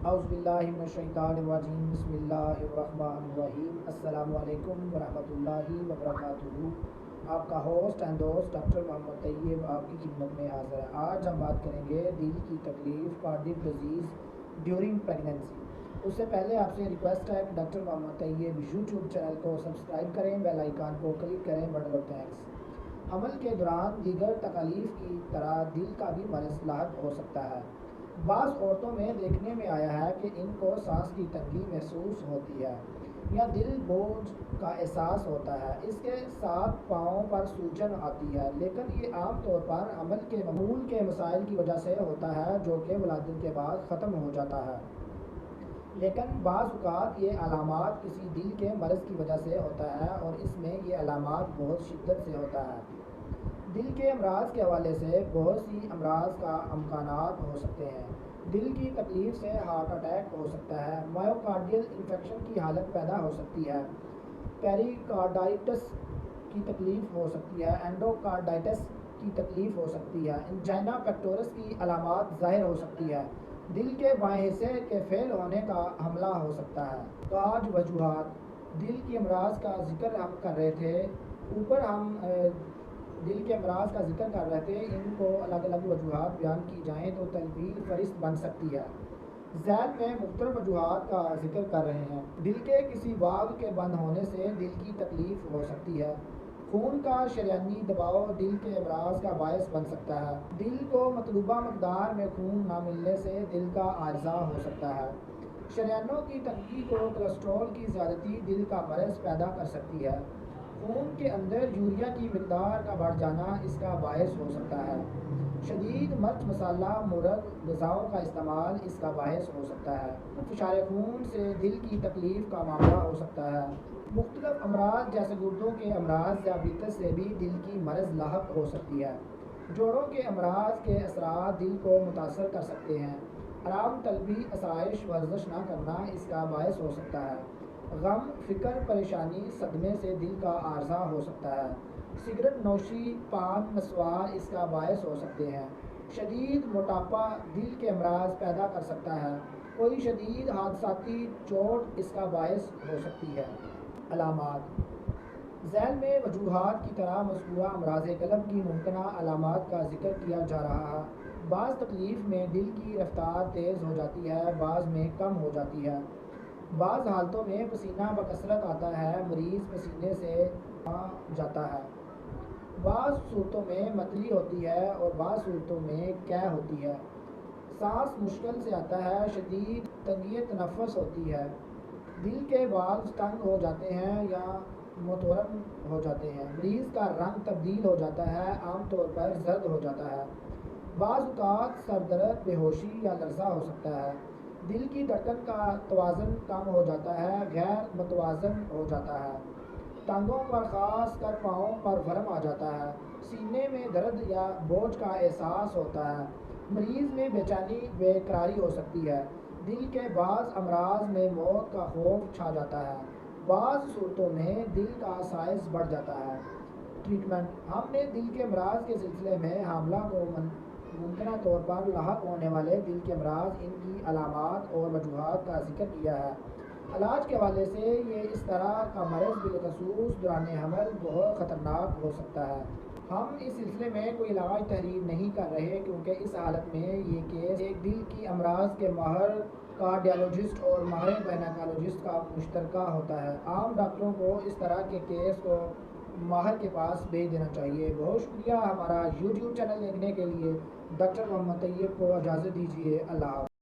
اعوذ باللہ من الشیطان الرجیم بسم اللہ الرحمن الرحیم السلام علیکم ورحمۃ اللہ وبرکاتہ۔ آپ کا ہوسٹ اینڈ دوست ڈاکٹر محمد طیب آپ کی خدمت میں حاضر ہے۔ آج ہم بات کریں گے دل کی تکلیف کارڈیک ڈیزیز ڈیورنگ پریگنینسی۔ اس سے پہلے آپ سے ریکویسٹ ہے کہ ڈاکٹر محمد طیب یوٹیوب چینل کو سبسکرائب کریں، بیل آئیکن کو کلک کریں۔ بڑے تھینکس۔ حمل کے دوران دیگر تکالیف کی طرح دل کا بھی مرض لاحق ہو سکتا ہے۔ بعض عورتوں میں دیکھنے میں آیا ہے کہ ان کو سانس کی تنگی محسوس ہوتی ہے یا دل بوجھ کا احساس ہوتا ہے۔ اس کے ساتھ پاؤں پر سوجن آتی ہے، لیکن یہ عام طور پر حمل کے مسائل کی وجہ سے ہوتا ہے جو کہ ولادت کے بعد ختم ہو جاتا ہے۔ لیکن بعض اوقات یہ علامات کسی دل کے مرض کی وجہ سے ہوتا ہے اور اس میں یہ علامات بہت شدت سے ہوتا ہے۔ دل کے امراض کے حوالے سے بہت سی امراض کا امکانات ہو سکتے ہیں۔ دل کی تکلیف سے ہارٹ اٹیک ہو سکتا ہے، مائوکارڈیل انفیکشن کی حالت پیدا ہو سکتی ہے، پیریکارڈائٹس کی تکلیف ہو سکتی ہے، اینڈوکارڈائٹس کی تکلیف ہو سکتی ہے، انجائنا پیکٹورس کی علامات ظاہر ہو سکتی ہے، دل کے بائیں حصے کے فیل ہونے کا حملہ ہو سکتا ہے۔ تو آج وجوہات دل کی امراض کا ذکر ہم کر رہے تھے، اوپر ہم دل کے امراض کا ذکر کر رہے تھے، ان کو الگ الگ وجوہات بیان کی جائیں تو تلویل فہرست بن سکتی ہے۔ ذیل میں مختلف وجوہات کا ذکر کر رہے ہیں۔ دل کے کسی والو کے بند ہونے سے دل کی تکلیف ہو سکتی ہے۔ خون کا شریانی دباؤ دل کے امراض کا باعث بن سکتا ہے۔ دل کو مطلوبہ مقدار میں خون نہ ملنے سے دل کا عارضہ ہو سکتا ہے۔ شریانوں کی تنگی کو کولیسٹرول کی زیادتی دل کا مرض پیدا کر سکتی ہے۔ خون کے اندر یوریا کی مقدار کا بڑھ جانا اس کا باعث ہو سکتا ہے۔ شدید مرچ مسالہ مرغ غذاؤں کا استعمال اس کا باعث ہو سکتا ہے۔ فشار خون سے دل کی تکلیف کا معاملہ ہو سکتا ہے۔ مختلف امراض جیسے گردوں کے امراض ذیابیطس سے بھی دل کی مرض لاحق ہو سکتی ہے۔ جوڑوں کے امراض کے اثرات دل کو متاثر کر سکتے ہیں۔ آرام طلبی آسائش ورزش نہ کرنا اس کا باعث ہو سکتا ہے۔ غم، فکر، پریشانی، صدمے سے دل کا عارضہ ہو سکتا ہے۔ سگریٹ نوشی، پان، نسوار اس کا باعث ہو سکتے ہیں۔ شدید موٹاپا دل کے امراض پیدا کر سکتا ہے۔ کوئی شدید حادثاتی چوٹ اس کا باعث ہو سکتی ہے۔ علامات ذیل میں وجوہات کی طرح مذکورہ امراض قلب کی ممکنہ علامات کا ذکر کیا جا رہا ہے۔ بعض تکلیف میں دل کی رفتار تیز ہو جاتی ہے، بعض میں کم ہو جاتی ہے۔ بعض حالتوں میں پسینہ بکثرت آتا ہے، مریض پسینے سے آ جاتا ہے۔ بعض صورتوں میں متلی ہوتی ہے اور بعض صورتوں میں قے ہوتی ہے۔ سانس مشکل سے آتا ہے، شدید تنگی تنفس ہوتی ہے، دل کے والوز تنگ ہو جاتے ہیں یا متورم ہو جاتے ہیں، مریض کا رنگ تبدیل ہو جاتا ہے، عام طور پر زرد ہو جاتا ہے۔ بعض اوقات سر درد، بے ہوشی یا لرزہ ہو سکتا ہے۔ دل کی دھڑکن کا توازن کم ہو جاتا ہے، غیر متوازن ہو جاتا ہے۔ ٹانگوں پر خاص کر پاؤں پر ورم آ جاتا ہے۔ سینے میں درد یا بوجھ کا احساس ہوتا ہے۔ مریض میں بے چینی، بے قراری ہو سکتی ہے۔ دل کے بعض امراض میں موت کا خوف چھا جاتا ہے۔ بعض صورتوں میں دل کا سائز بڑھ جاتا ہے۔ ٹریٹمنٹ ہم نے دل کے امراض کے سلسلے میں حاملہ کو ممکنہ طور پر لاحق ہونے والے دل کے امراض، ان کی علامات اور وجوہات کا ذکر کیا ہے۔ علاج کے حوالے سے یہ اس طرح کا مرض بالخصوص دوران حمل بہت خطرناک ہو سکتا ہے۔ ہم اس سلسلے میں کوئی علاج تحریر نہیں کر رہے کیونکہ اس حالت میں یہ کیس ایک دل کی امراض کے ماہر کارڈیالوجسٹ اور ماہر گائنیکالوجسٹ کا مشترکہ ہوتا ہے۔ عام ڈاکٹروں کو اس طرح کے کیس کو ماہر کے پاس بھیج دینا چاہیے۔ بہت شکریہ ہمارا یوٹیوب چینل دیکھنے کے لیے۔ ڈاکٹر محمد طیب کو اجازت دیجیے۔ اللہ حافظ۔